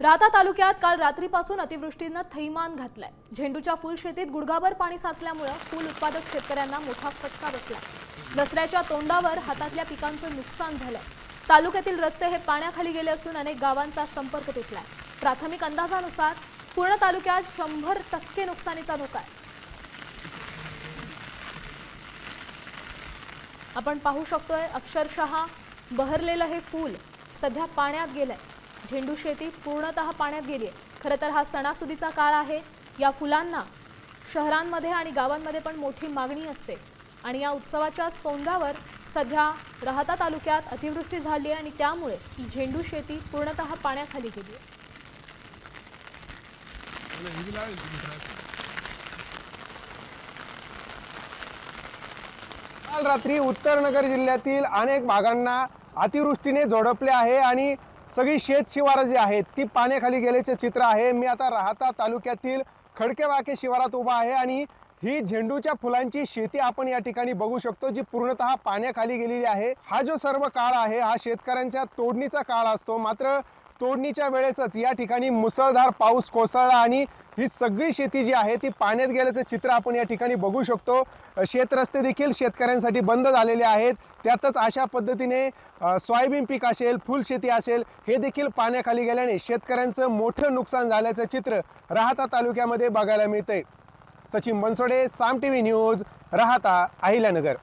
राहता तालुक्यात काल रात्रीपासून अतिवृष्टीनं थैमान घातलाय। झेंडूच्या फुल शेतीत गुडघाभर पाणी साचल्यामुळे फुल उत्पादक शेतकऱ्यांना मोठा फटका बसला। दसऱ्याच्या तोंडावर हातातल्या पिकांचं नुकसान झालंय। तालुक्यातील रस्ते हे पाण्याखाली गेले असून अनेक गावांचा संपर्क तुटलाय। प्राथमिक अंदाजानुसार पूर्ण तालुक्यात 100% नुकसानीचा धोका आहे। आपण पाहू शकतोय अक्षरशः बहरलेलं हे फूल सध्या पाण्यात गेलंय। झेंडू शेती पूर्णतः पाण्यात गेली आहे। खरं तर हा सणासुदीचा काळ आहे। या फुलांना शहरांमध्ये आणि गावांमध्ये पण मोठी मागणी असते आणि या उत्सवाच्या तोंडावर सध्या राहता तालुक्यात अतिवृष्टी झाली आहे आणि त्यामुळे ही झेंडू शेती पूर्णतः पाण्याखाली गेली आहे। काल रात्री उत्तर नगर जिल्ह्यातील अनेक भागांना अतिवृष्टीने झोडपले आहे आणि सगळी शेत शिवारं जी आहेत ती पाण्याखाली गेल्याचे चित्र आहे। मी आता राहता तालुक्यातील खडकेवाके शिवारात उभा आहे आणि ही झेंडूच्या फुलांची शेती आपण या ठिकाणी बघू शकतो जी पूर्णतः पाण्याखाली गेलेली आहे। हा जो सर्व काळ आहे हा शेतकऱ्यांच्या तोडणीचा काळ असतो। मात्र तोडणीच्या वेळेसच या ठिकाणी मुसळधार पाऊस कोसळला आणि ही सगळी शेती जी आहे ती पाण्यात गेल्याचं चित्र आपण या ठिकाणी बघू शकतो। शेतरस्ते देखील शेतकऱ्यांसाठी बंद झालेले आहेत। त्यातच अशा पद्धतीने सोयाबीन पीक असेल, फुल शेती असेल हे देखील पाण्याखाली गेल्याने शेतकऱ्यांचं मोठं नुकसान झाल्याचं चित्र राहता तालुक्यामध्ये बघायला मिळतंय। सचिन बनसोडे, साम टीव्ही न्यूज, राहता, अहिल्यानगर।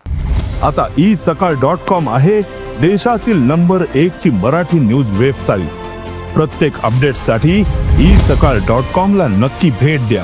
आता isakal.com आहे देशातील नंबर 1 ची मराठी न्यूज वेबसाईट। प्रत्येक अपडेटसाठी isakal.com ला नक्की भेट द्या।